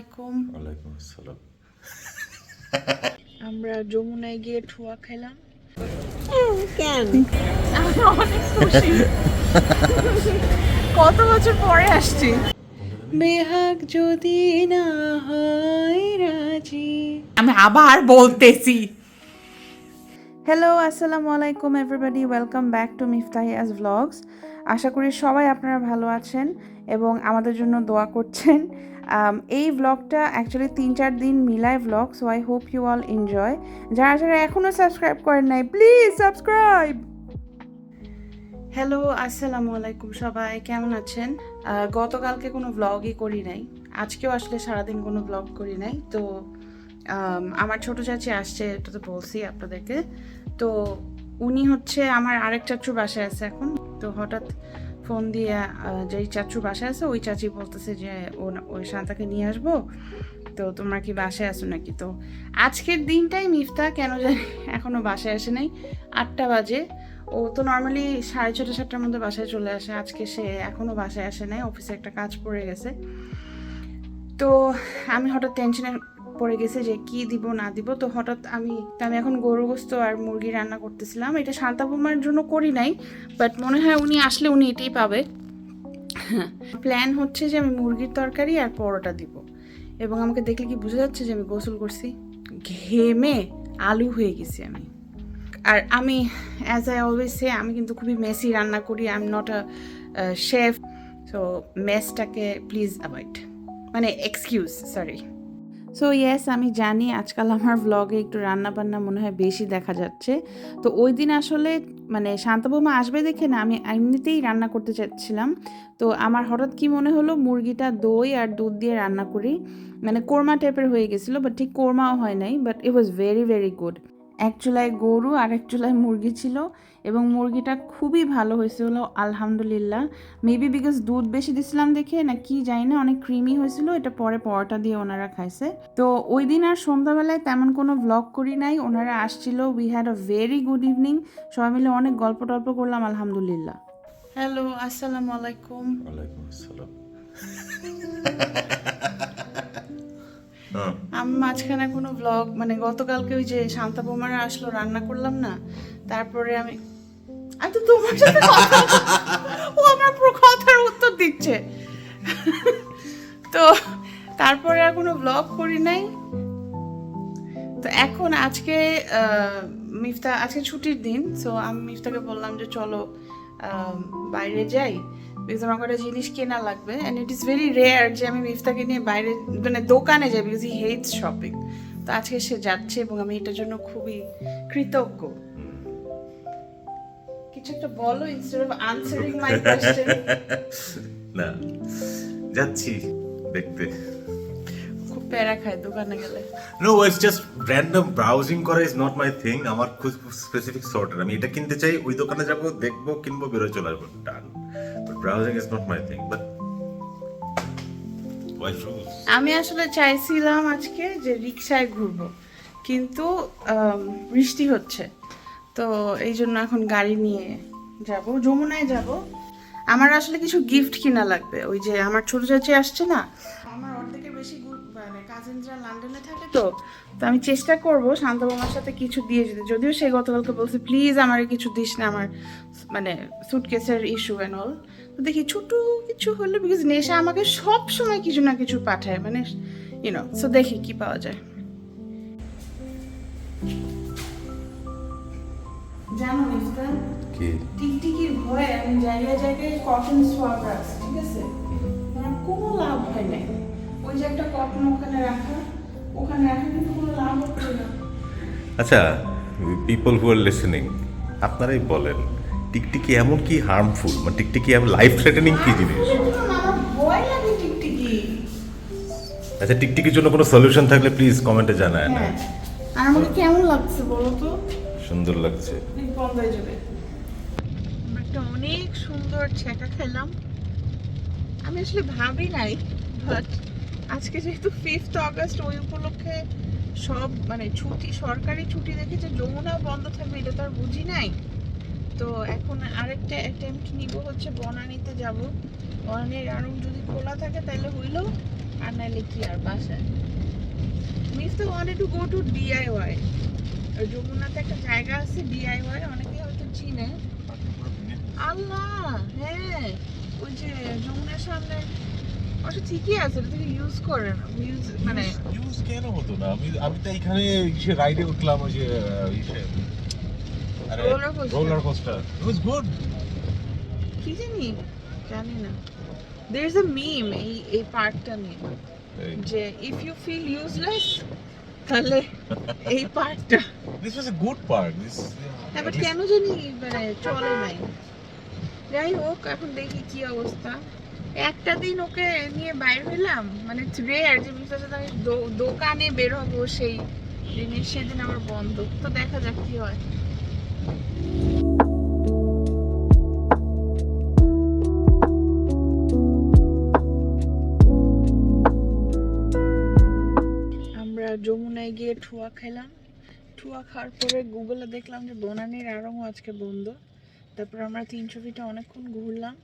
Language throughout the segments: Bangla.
আলাইকুম। ওয়ালাইকুম আসসালাম। আমরা যমুনায় গিয়ে ঠুয়া খেলাম। কেন? আমি অনেক খুশি। কত বছর পরে আসছি। বেহাগ যদি না হয় রাজি। আমি আবার বলতেছি। হ্যালো, আসসালামু আলাইকুম everybody, welcome back to Miftahia's vlogs. আশা করি সবাই আপনারা ভালো আছেন এবং আমাদের জন্য দোয়া করছেন। এই ব্লগটা অ্যাকচুয়ালি 3-4 দিন মিলায় vlog, so I hope you all enjoy. যারা যারা এখনও সাবস্ক্রাইব করেন নাই, প্লিজ সাবস্ক্রাইব। হ্যালো, আসসালামু আলাইকুম, সবাই কেমন আছেন? গতকালকে কোনো ব্লগই করি নাই, আজকেও আসলে সারাদিন কোনো ব্লগ করি নাই। তো আমার ছোট চাচি আসছে, এটা তো বলছি আপনাদেরকে। তো উনি হচ্ছে আমার আরেক চাচুর বাসায় আছে এখন। তো হঠাৎ ফোন দিয়ে যেই চাচুর বাসায় আছে ওই চাচি বলতেছে যে ওই শান্তাকে নিয়ে আসবো, তো তোমরা কি বাসায় আসো নাকি। তো আজকের দিনটাই মিফতা কেন জানি এখনও বাসায় আসে নাই। 8টা বাজে, ও তো নর্মালি 6:30-7টার মধ্যে বাসায় চলে আসে। আজকে সে এখনও বাসায় আসে নাই, অফিসে একটা কাজ পড়ে গেছে। তো আমি হঠাৎ টেনশনে পড়ে গেছে যে কি দিব না দিব। তো হঠাৎ আমি এখন গরু গোস্ত আর মুরগি রান্না করতেছিলাম। এটা শান্তা বৌমার জন্য করি নাই, বাট মনে হয় উনি আসলে উনি এটাই পাবে। প্ল্যান হচ্ছে যে আমি মুরগির তরকারি আর পরোটা দিব, এবং আমাকে দেখলে কি বোঝা যাচ্ছে যে আমি গোসল করছি? ঘেমে আলু হয়ে গেছি আমি। আর আমি অ্যাজ আই অলওয়েজ সে, আমি কিন্তু খুবই মেসি রান্না করি। I am not a chef, so মেসটাকে প্লিজ অ্যাভয়েড, মানে এক্সকিউজ, সরি। সো ইয়েস, আমি জানি আজকাল আমার ভ্লগে একটু রান্না বান্না মনে হয় বেশি দেখা যাচ্ছে। তো ওই দিন আসলে মানে শান্ত বৌমা আসবে দেখে না, আমি এমনিতেই রান্না করতে চাচ্ছিলাম। তো আমার হঠাৎ কি মনে হলো, মুরগিটা দই আর দুধ দিয়ে রান্না করি, মানে কোরমা টাইপের হয়ে গেছিলো, বাট ঠিক কোরমাও হয় নাই, but it was very very good. এক চুলায় গরু আর এক চুলায় মুরগি ছিল, এবং মুরগিটা খুবই ভালো হয়েছিল আলহামদুলিল্লাহ। মেবি বিকজ দুধ বেশি দিছিলাম দেখে না কি জানি না, অনেক ক্রিমি হয়েছিল। এটা পরে পরোটা দিয়ে ওনারা খাইছে। তো ওই দিন আর সন্ধ্যাবেলায় তেমন কোনো ব্লগ করি নাই, ওনারা আসছিল। We had a very good evening, সবাই মিলে অনেক গল্প টল্প করলাম আলহামদুলিল্লাহ। হ্যালো, আসসালামু আলাইকুম। ওয়ালাইকুম আসসালাম। আমি মাঝখানে কোনো ব্লগ, মানে গতকালকে ওই যে শান্তা বৌমারা আসলো, রান্না করলাম না, তারপরে আমি তো তোমার সাথে ও আমার পুরো কথার উত্তর দিচ্ছে। তো তারপরে আর কোনো ব্লগ করি নাই। তো এখন আজকে মিফতা, আজকে ছুটির দিন, সো আমি মিফতাকে বললাম যে চলো বাইরে যাই, বিকজ আমার একটা জিনিস কেনা লাগবে। And it is very rare যে আমি মিফতাকে নিয়ে বাইরে মানে দোকানে যাই, বিকজ হি হেটস শপিং। তো আজকে সে যাচ্ছে এবং আমি এটার জন্য খুবই কৃতজ্ঞ। কিছু একটা বলো instead of answering my question. না, যাচ্ছি দেখতে। খুব প্যারা খায় দোকানে গেলে। No, it's just random browsing করা ইজ নট মাই থিং। আমার খুব স্পেসিফিক সর্টের, আমি এটা কিনতে চাই, ওই দোকানে যাবো, দেখবো, কিনবো, বেরোয় চলে আসবো, done. But browsing is not my thing. But wife rules. আমি আসলে চাইছিলাম আজকে যে রিক্সায় ঘুরবো, কিন্তু বৃষ্টি হচ্ছে, তো এই জন্য এখন গাড়ি নিয়ে যাব, যমুনায় যাব। আমার আসলে কিছু গিফট কিনা লাগবে, ওই যে আমার ছোট চাচি আসছে না, আমার অর্ধেকের বেশি মানে কাজিনরা লন্ডনে থাকে। তো আমি চেষ্টা করব শান্ত বাবার সাথে কিছু দিয়ে যেতে, যদিও সে গতকালকে বলছে প্লিজ আমারে কিছু দিস না, আমার মানে সুটকেসের ইস্যু অ্যান্ড অল। তো দেখি ছোটো কিছু হলে, বিকজ নেশা আমাকে সব সময় কিছু না কিছু পাঠায়, মানে ইউনো। সো দেখি কি পাওয়া যায়। জানো মিফতা, কি? টিকটিকির ভয়ে আমি জায়গায় জায়গায় কটন সোয়াব রাখছি, ঠিক আছে? আমার কোনো লাভ হয় নাই। ওই যে একটা কটন ওখানে রাখা কিন্তু কোনো লাভ হচ্ছে না। আচ্ছা, পিপল হু আর লিসেনিং, আপনারাই বলেন টিকটিকি এমন কি হার্মফুল, মানে টিকটিকি এমন লাইফ থ্রেটেনিং কি জিনিস? আমার ভয় লাগে টিকটিকি। আচ্ছা, টিকটিকির জন্য কোনো সলিউশন থাকলে প্লিজ কমেন্টে জানায় না। হ্যাঁ, আর আমাকে কেমন লাগছে বলো তো? সুন্দর লাগছে। বন্ধ হয়ে যাবে। আমরা একটা অনেক সুন্দর ছেঁকা খেলাম। আমি আসলে ভাবি নাই, বাট আজকে যেহেতু 5th অগস্ট, ওই উপলক্ষে সব মানে ছুটি, সরকারি ছুটি দেখেছে, যমুনা বন্ধ থাকবে এটা তো আর বুঝি নাই। তো এখন আরেকটা অ্যাটেম্পট নিব, হচ্ছে বনানীতে যাব। বনানীর আরও যদি খোলা থাকে তাহলে হইলো, আর নাইলে কি আর বাসায় mister wanted to go to DIY যমুনাতে একটা জায়গা আছে ডিআইওয়াই অনেকে হয়তো চিনে আল্লাহ হ্যাঁ ওই যে যমুনার সামনে অবশ্য ঠিকই আছে এটা থেকে ইউজ করে না ইউজ মানে ইউজ কেন হতো না আমি তো এখানে ইসে রাইডে উঠলাম ওই যে ইসে আরে Roller coaster. Roller coaster it was good কি জানি না there is a meme এই পার্কটা নিয়ে যে ইফ ইউ ফিল ইউজলেস তাহলে এই পার্কটা this was a good park this হ্যাঁ বাট কেন জানি মানে চলে নাই যাই হোক এখন দেখি কি অবস্থা একটা দিন ওকে নিয়ে বাইরে হইলাম মানে রেয়ার যে মিস্টার সাথে আমি দোকানে বের হবো সেই দিনের সেদিন আমার বন্ধ তো দেখা যাক কি হয় আমরা যমুনায় গিয়ে ঠুয়া খেলাম ঠুয়া খাওয়ার পরে গুগলে দেখলাম যে বনানীর আড়ংও আজকে বন্ধ তারপর আমরা 300 ফিটে অনেকক্ষণ ঘুরলাম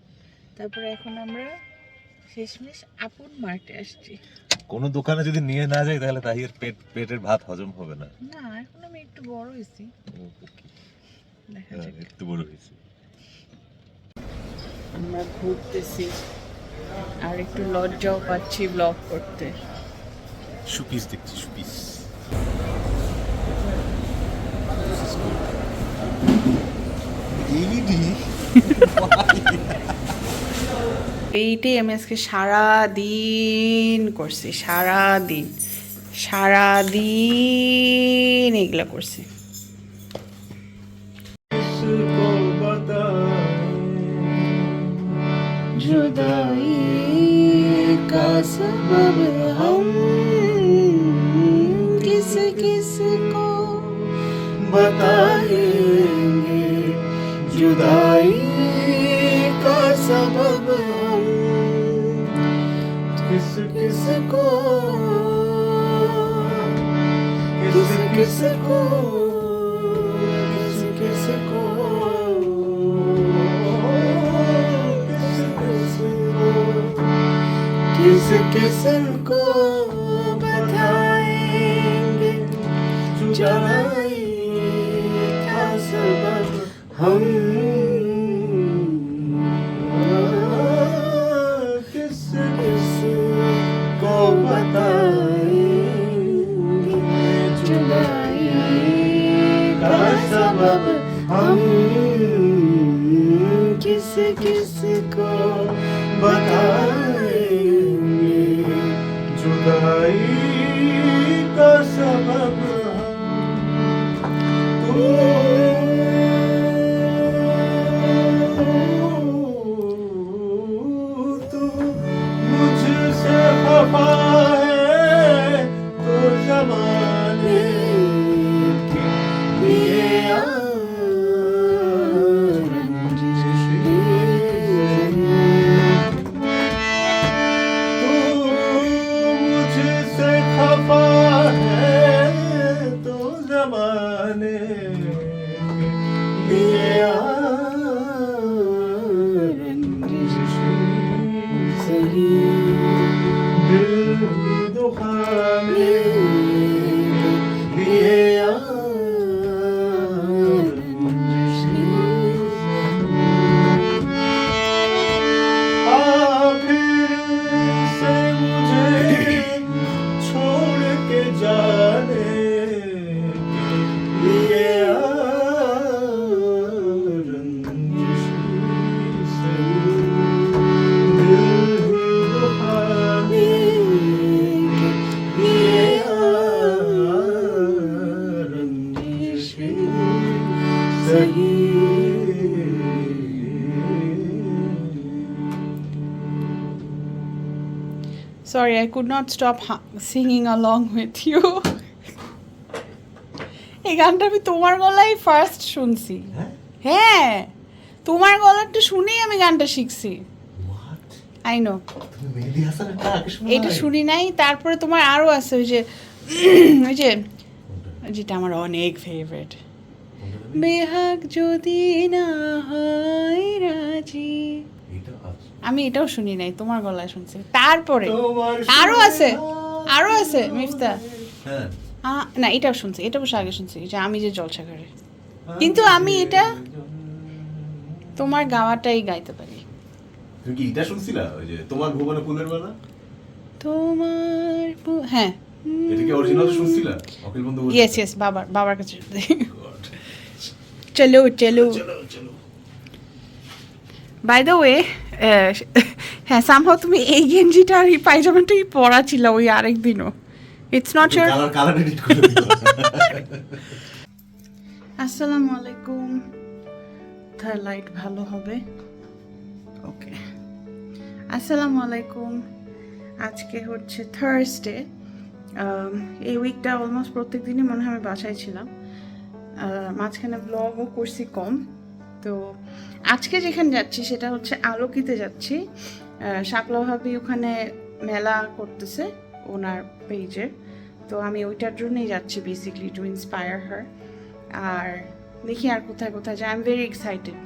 তারপরে এখন আমরা শেষমেশ আপন মার্টে আসছি কোন দোকানে যদি নিয়ে না যাই তাহলে তাহির পেটের ভাত হজম হবে না না এখন আমি একটু বড় হয়েছি দেখা যাক একটু বড় হয়েছে আমরা ঘুরতেছি আর একটু লজ্জাও পাচ্ছি ব্লগ করতে শুপিস দেখছি শুপিস এইটাই আমি আজকে সারাদিন করছি সারাদিন এগুলা করছি जुदाई का सबब हम किस किस को बताएंगे जुदाई का सबब हम किस किस को किस किस को किस किस को किस किस को बताएंगे जुदाई का सबब हम किस किस को बताएंगे जुदाई का सबब हम किस किस को बताएंगे जुदाई का सबब तू मुझसे खफा है तो ज़माने के लिए Sorry, I could not stop singing along with you. এই গানটা আমি তোমার গলায় ফার্স্ট শুনছি হ্যাঁ তোমার গলাটা শুনেই আমি গানটা শিখছি আই নো এটা শুনি নাই তারপরে তোমার আরো আছে ওই যে যেটা আমার অনেক ফেভারিট বেহাগ যদি না হয় রাজি আমি এটাও শুনি নাই, তোমার গলায় শুনছি। তারপরে আরো আছে মিফতা। হ্যাঁ না এটাও শুনছি, এটা অবশ্য আগে শুনছি, যে আমি যে জলসা করে, কিন্তু আমি এটা তোমার গাওয়াটাই গাইতে পারি। তুমি কি এটা শুনছিলা ওই যে তোমার ভুবনে ফুলের মালা? হ্যাঁ, এটা কি অরিজিনাল শুনছিলা? অখিল বন্ধু বলছে। ইয়েস বাবার কাছে। চলো চলো চলো বাই দ্য ওয়ে, হ্যাঁ সামহাও তুমি এই গেঞ্জিটা আর এই পায়জামাটাই পরা ছিল ওই আরেকদিনও। It's not sure. Colour edit করে দিও। আসসালামু আলাইকুম। তার লাইট ভালো হবে। ওকে, আসসালামু আলাইকুম। আজকে হচ্ছে থার্সডে। এই উইকটা অলমোস্ট প্রত্যেক দিনই মনে হয় আমি বাসায় ছিলাম। মাঝখানে ব্লগও করছি কম। তো আজকে যেখানে যাচ্ছি সেটা হচ্ছে আলোকিতে যাচ্ছি। শাপলা ভাবি ওখানে মেলা করতেছে ওনার পেজে, তো আমি ওইটার জন্যই যাচ্ছি বেসিকলি, টু ইন্সপায়ার হার। আর দেখি আর কোথায় কোথায় যাই। I am very excited.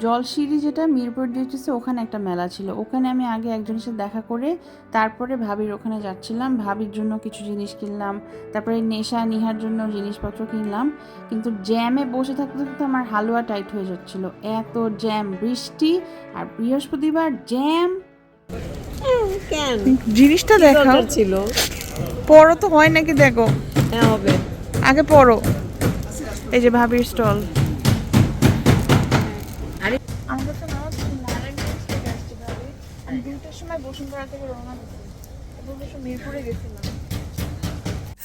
Jolshiri যেটা মিরপুর দিয়েছে, ওখানে একটা মেলা ছিল, ওখানে আমি আগে একজনের সাথে দেখা করে তারপরে ভাবির ওখানে যাচ্ছিলাম। ভাবির জন্য কিছু জিনিস কিনলাম, তারপরে নেশা নিহার জন্য জিনিসপত্র কিনলাম। কিন্তু জ্যামে বসে থাকতে থাকতে আমার হালুয়া টাইট হয়ে যাচ্ছিল, এত জ্যাম, বৃষ্টি আর বৃহস্পতিবার জ্যাম। কেন জিনিসটা দেখো, দরকার ছিল? পড়ো তো হয় নাকি দেখো, হ্যাঁ হবে। আগে পড়ো। এই যে ভাবির স্টল। আমাদের তো নামাজ নারায়ণগঞ্জ থেকে আসছি ভাবি। আমি 2টার সময় বসুন্ধরা থেকে রওনা দিয়েছি, মিরপুরে গেছিলাম।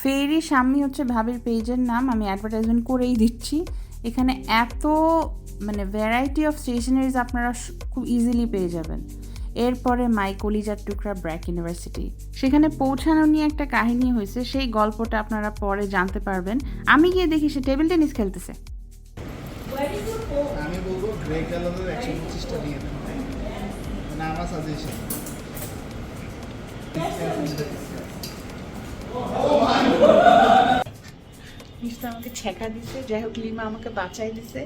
ফেরি সামনে হচ্ছে ভাবির পেজের নাম, আমি অ্যাডভার্টাইজমেন্ট করেই দিচ্ছি। এখানে এত মানে ভ্যারাইটি অফ স্টেশনারিজ আপনারা খুব ইজিলি পেয়ে যাবেন। এরপরে মাই কলিজার টুকরা ব্র্যাক ইউনিভার্সিটি, সেখানে পৌঁছানো নিয়ে একটা কাহিনী হয়েছে, সেই গল্পটা আপনারা পরে জানতে পারবেন। আমি গিয়ে দেখি সে টেবিল টেনিস খেলতেছে। আমি বলবো গ্রে কালারের 125টা নিয়ে নেন, মানে আমার সাজেশন। মিস্টার আমাকে ছেঁকা দিছে, যাই হোক লিমা আমাকে বাঁচাই দিছে।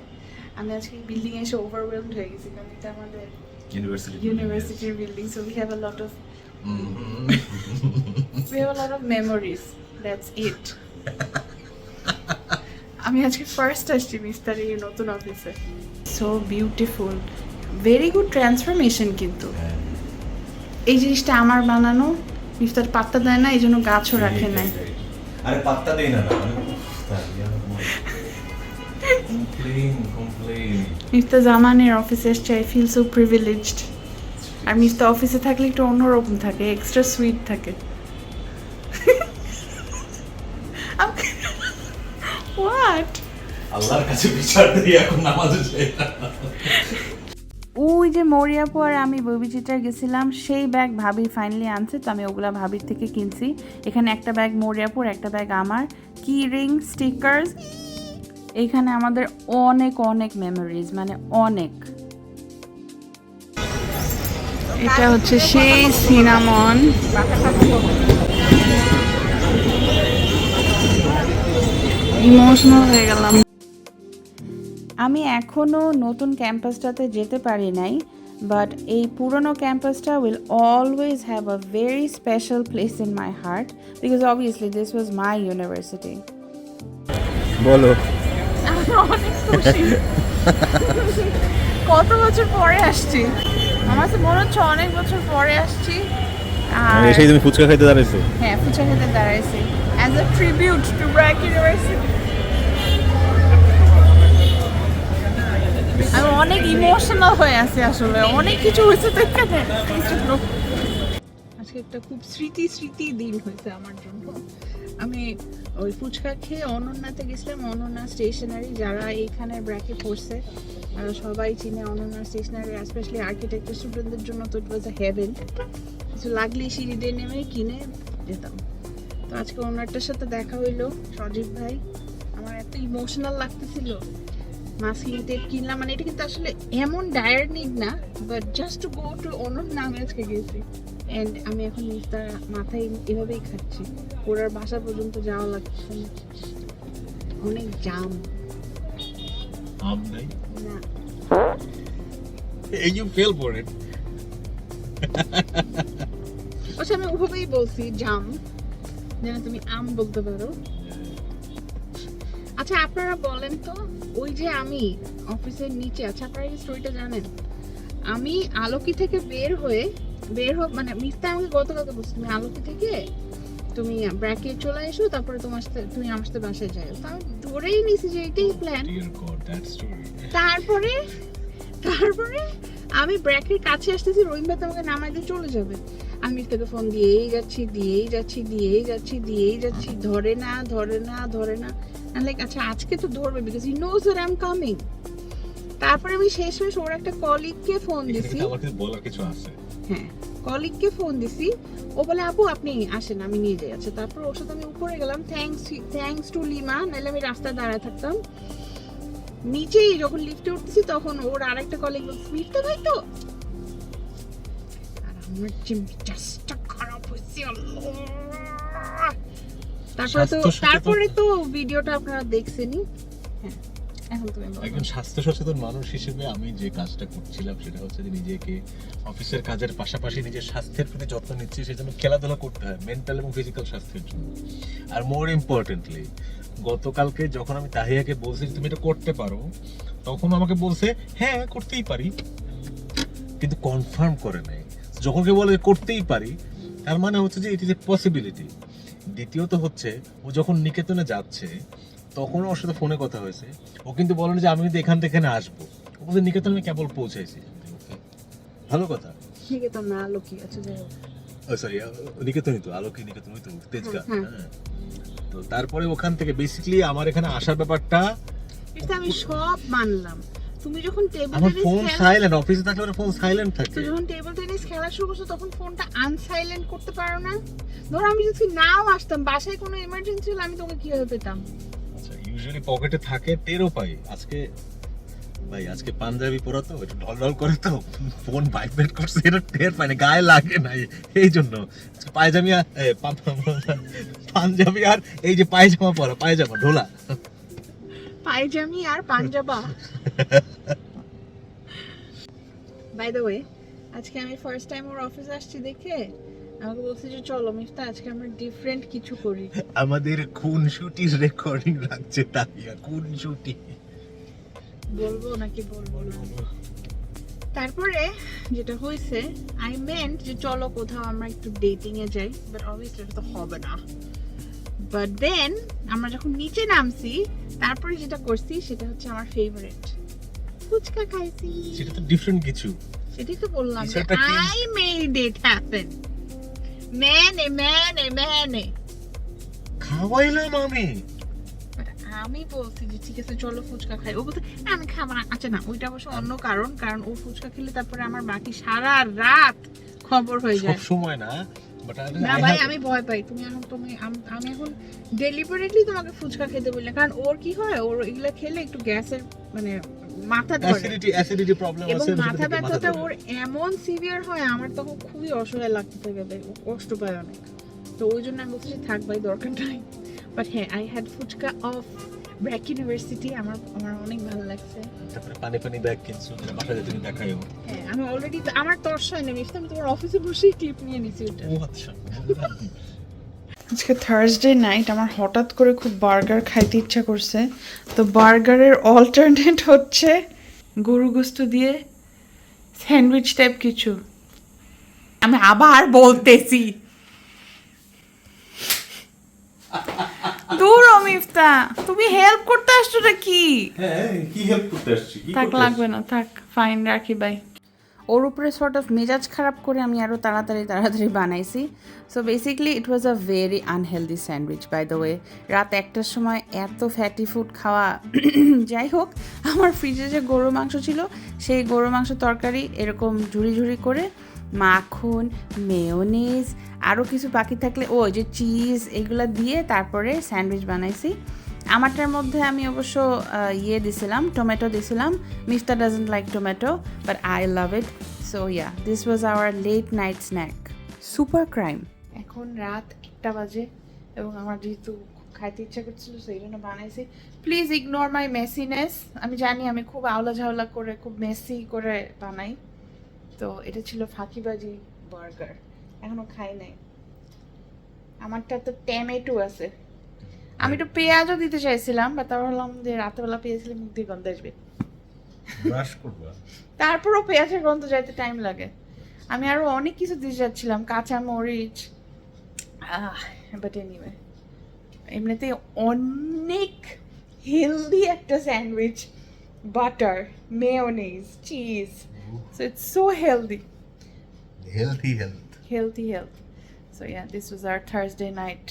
আমি আজকে বিল্ডিং এ এসে ওভারওয়েলমড হয়ে গেছি, কারণ এটা আমাদের ইউনিভার্সিটির building, so we have a lot of memories, that's it. আমি আজকে ফার্স্ট আসছি মিস্টারের এই নতুন অফিসে। So beautiful, very good transformation. কিন্তু এই জিনিসটা আমার বানানো, মিস্টার পাত্তা দেয় না, এই জন্য গাছও রাখে নাই। আরে পাত্তা দেই না মিস্টার জামানের অফিসে এসছে, আই ফিল সো প্রিভিলেজড। আর মিস্টার অফিসে থাকলে একটু অন্যরকম থাকে, এক্সট্রা সুইট থাকে। হোয়াট? আল্লাহর কাছে বিচার দেই, এখন নামাজে যাই না। ওই যে মরিয়াপু আর আমি ববিচিত্রা গেছিলাম, সেই ব্যাগ ভাবি ফাইনালি আনছে, তো আমি ওগুলা ভাবির থেকে কিনছি। এখানে একটা ব্যাগ মরিয়াপুর, একটা ব্যাগ আমার। কি রিং, স্টিকার্স, এইখানে আমাদের অনেক অনেক মেমোরিজ, মানে অনেক। এটা হচ্ছে সেই সিনামন। ইমোশনাল হয়ে গেলাম। আমি এখনও নতুন ক্যাম্পাসটাতে যেতে পারি নাই, বাট এই পুরনো ক্যাম্পাসটা will always have a very special place in my heart, because obviously this was my university. বলো। অনেক খুশি, কত বছর পরে আসছি, আমার তো মনে হচ্ছে অনেক বছর পরে আসছি। আর এসেই তুমি ফুচকা খাইতে দাঁড়াইছো? হ্যাঁ, ফুচকা খেতে দাঁড়াইছি as a tribute to BRAC university. আমি অনেক ইমোশনাল হয়ে আছি, আসলে অনেক কিছু হয়েছে তো এখানে। আজকে একটা খুব স্মৃতি দিন হয়েছে আমার জন্য। আমি ওই ফুচকা খেয়ে অনন্যাতে গেছিলাম, অনন্যা স্টেশনারি, যারা এইখানে ব্র্যাকে পড়ছে তারা সবাই চিনে অনন্যা স্টেশনারি, স্পেশালি আর্কিটেকচার স্টুডেন্টদের জন্য তো ইট ওয়াজ আ হেভেন। কিছু লাগলেই সিঁড়ি দিয়ে নেমে কিনে যেতাম। তো আজকে ওনারটার সাথে দেখা হইলো, সজীব ভাই। আমার এত ইমোশনাল লাগতেছিল, মাস্কিং টেপ কিনলাম। মানে এটা কিন্তু আসলে এমন ডায়ার নিড না, but just two go two Ananya আমি আজকে গেছি। অ্যান্ড আমি এখন তার মাথায় এভাবেই খাচ্ছি, ওরার বাসা পর্যন্ত যাওয়া লাগছে না, অনেক জাম। আম নাই। না, You fell for it. আচ্ছা আমি ওভাবেই বলছি জাম, যেন তুমি আম বলতে পারো। আচ্ছা আপনারা বলেন তো, ওই যে আমি অফিসের নিচে, আচ্ছা আপনারা এই স্টোরিটা জানেন, আমি আলোকি থেকে বের মানে মিথ্যা আমাকে গতকালকে বলছি তুমি আলোকি থেকে তুমি ব্র্যাকে চলে এসো, তারপরে তুমি আমার সাথে বাসায় যাও। তো আমি ধরেই নিছি যে এটাই প্ল্যান। তারপরে আমি ব্র্যাকের কাছে আসতেছি, রহিম ভাই তো আমাকে নামাই দিয়ে চলে যাবে। আমি মিথ্যাকে ফোন দিয়েই যাচ্ছি, ধরে না। লাইক আচ্ছা আজকে তো ধরবে, because he knows that I am coming. তারপরে আমি শেষমেশ ওর একটা কলিগকে ফোন দিছি, আমাকে বলার কিছু আছে। হ্যাঁ কলিগকে ফোন দিছি, ও বলে আপু আপনি আসেন আমি নিয়ে যাই। আচ্ছা তারপর ওর সাথে আমি উপরে গেলাম, থ্যাঙ্কস টু লিমা, নাহলে আমি রাস্তায় দাঁড়ায় থাকতাম। নিচেই যখন লিফটে উঠতেছি তখন ওর আরেকটা কলিগ বলছে মিথ্যা ভাই তো, আর আমার যে মেজাজটা খারাপ হয়েছে আল্লাহ। তারপরে তো ভিডিওটা আপনারা দেখছেনই। হ্যাঁ এখন তুমি বলো। একজন স্বাস্থ্য সচেতন মানুষ হিসেবে আমি যে কাজটা করছিলাম সেটা হচ্ছে যে নিজেকে অফিসের কাজের পাশাপাশি নিজের স্বাস্থ্যের প্রতি যত্ন নিচ্ছি, সেজন্য খেলাধুলা করতে হয় মেন্টাল এবং ফিজিক্যাল স্বাস্থ্যের জন্য। আর মোর ইম্পর্টেন্টলি গতকালকে যখন আমি তাহিয়াকে বলছি তুমি এটা করতে পারো, তখন আমাকে বলছে হ্যাঁ করতেই পারি, কিন্তু কনফার্ম করে নাই। যখন কেউ বলে করতেই পারি, তার মানে হচ্ছে যে ইট ইজ এ পসিবিলিটি। দ্বিতীয়ত হচ্ছে ও যখন নিকেতনে যাচ্ছে তখন ওর সাথে ফোনে কথা হয়েছে, ও কিন্তু বলেন যে আমি কিন্তু এখান থেকে এখানে আসবো, ও বলছে নিকেতনে কেবল পৌঁছাইছি। ভালো কথা। নিকেতন না আলোকি, আচ্ছা যাই হোক, সরি নিকেতনই তো, আলোকি নিকেতন ওই তো তেজগাঁ। হ্যাঁ তো তারপরে ওখান থেকে বেসিক্যালি আমার এখানে আসার ব্যাপারটা এটা আমি সব মানলাম। তুমি যখন টেবিল আমার টেনিস ফোন সাইলেন্ট, অফিসে থাকলে ওর ফোন সাইলেন্ট থাকে। তো যখন টেবিল টেনিস খেলা শুরু করছো তখন ফোনটা আনসাইলেন্ট করতে পারো না? ধরো আমি যদি নাও আসতাম, বাসায় কোনো ইমার্জেন্সি হলে আমি তোকে কিভাবে পেতাম? আচ্ছা ইউজুয়ালি পকেটে থাকে, টেরও পাই। আজকে পাঞ্জাবি পরা তো একটু ঢল করে, তো ফোন ভাইব্রেট করছে, এটা টের পাই না, গায়ে লাগে নাই, এই জন্য পাঞ্জাবি আর এই যে পায়জামা পরা, পায়জামা ঢোলা, পায়জামি আর পাঞ্জাবা। বাই দ্য ওয়ে আজকে আমি ফার্স্ট টাইম ওর অফিসে আসছি দেখে আমাকে বলছে যে চলো মিফতা আজকে আমরা ডিফারেন্ট কিছু করি। আমাদের খুনসুটির রেকর্ডিং রাখছে তাহিয়া, খুনসুটি বলবো নাকি বলবো না? তারপরে যেটা হয়েছে, আই মেন্ট যে চলো কোথাও আমরা একটু ডেটিং এ যাই, বাট অবভিয়াসলি এটা তো হবে না। বাট দেন আমরা যখন নিচে নামছি তারপরে যেটা করছি সেটা হচ্ছে আমার ফেভারিট ফুচকা খাইছি। সেটা তো ডিফারেন্ট কিছু, সেটাই তো বললাম যে সেটা কি? I made it happen. ম্যানে খাওয়াইলাম আমি। আমি বলছি যে ঠিক আছে চলো ফুচকা খাই, ও বলতে আমি খাবো না। আচ্ছা না, ওইটা অবশ্য অন্য কারণ ও ফুচকা খেলে তারপরে আমার বাকি সারা রাত খবর হয়ে যায়। সব সময় না, বাট না ভাই আমি ভয় পাই। আমি এখন ডেলিবারেটলি তোমাকে ফুচকা খেতে বলি না, কারণ ওর কি হয়, ওর এগুলা খেলে একটু গ্যাসের মানে মাথা ধরে, অ্যাসিডিটি প্রবলেম এবং আছে, মাথা ব্যথাটা ওর এমন সিভিয়ার হয় আমার তখন খুবই অসহায় লাগতে থাকে, কষ্ট পায় অনেক। তো ওই জন্য আমি বলছি থাক ভাই দরকার নাই। বাট হ্যাঁ I had fuchka of BRAC university, আমার অনেক ভালো লাগছে। তারপরে পানি ব্যাগ কিনছো, বাসায় তুমি দেখাইও। হ্যাঁ আমি অলরেডি আমার তর্সায় নেই, আমি তোমার অফিসে বসেই ক্লিপ নিয়ে নিছি ওটা। ও আচ্ছা। আজকে থার্সডে নাইট, আমার হঠাৎ করে খুব বার্গার খাইতে ইচ্ছা করছে। তো বার্গারের অল্টারনেট হচ্ছে গরু গোস্ত দিয়ে স্যান্ডউইচ টাইপ কিছু। আমি আবার বলতেছি দূর মিফতা, তুমি হেল্প করতে আসছো কি? হ্যাঁ কি হেল্প করতে আসছি? থাক লাগবে না, থাক ফাইন রাখি বাই। ওর উপরে সর্ট অফ মেজাজ খারাপ করে আমি আরও তাড়াতাড়ি বানাইছি। So basically it was a very unhealthy sandwich by the way. রাত 1টার সময় এত ফ্যাটি ফুড খাওয়া, যাই হোক আমার ফ্রিজে যে গরু মাংস ছিল সেই গরু মাংস তরকারি এরকম ঝুড়ি করে মাখন, মেয়োনিজ, আরও কিছু বাকি থাকলে ওই যে চিজ এগুলো দিয়ে তারপরে স্যান্ডউইচ বানাইছি। আমারটার মধ্যে আমি অবশ্য দিছিলাম, টমেটো দিছিলাম। Mifta doesn't like tomato but I love it. So yeah, this was our late night snack, super crime. এখন রাত 1টা বাজে এবং আমার যেহেতু খাইতে ইচ্ছা করছিল সেই জন্য বানাইছি। Please ignore my messiness. আমি জানি আমি খুব আওলা ঝাওলা করে খুব মেসি করে বানাই, তো এটা ছিল ফাঁকিবাজি বার্গার, এখনো খাই নাই। আমারটা তো টমেটো আছে, আমি একটু পেঁয়াজও দিতে চাইছিলাম, বা তারপর ভাবলাম যে রাতেবেলা পেঁয়াজ দিলে মুখ দিয়ে গন্ধ আসবে, ব্রাশ করবা। তারপরও পেঁয়াজের গন্ধ যাইতে টাইম লাগে। আমি আরো অনেক কিছু দিতে যাচ্ছিলাম, কাঁচা মরিচ, বাট এনিওয়ে এমনিতে অনেক হেলদি একটা sandwich, butter, mayonnaise, cheese, so it's so healthy, health. So yeah, this was hour Thursday night.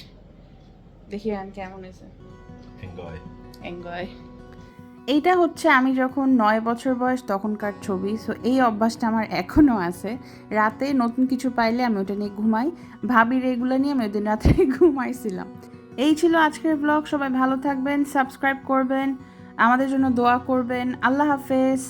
দেখি আন কেমন হয়েছে। এনজয়। এইটা হচ্ছে আমি যখন 9 বছর বয়স তখনকার ছবি। সো এই অভ্যাসটা আমার এখনও আছে, রাতে নতুন কিছু পাইলে আমি ওটা নিয়ে ঘুমাই। ভাবির এগুলো নিয়ে আমি ওই দিন রাতে ঘুমাইছিলাম। এই ছিল আজকের ব্লগ। সবাই ভালো থাকবেন, সাবস্ক্রাইব করবেন, আমাদের জন্য দোয়া করবেন। আল্লাহ হাফেজ।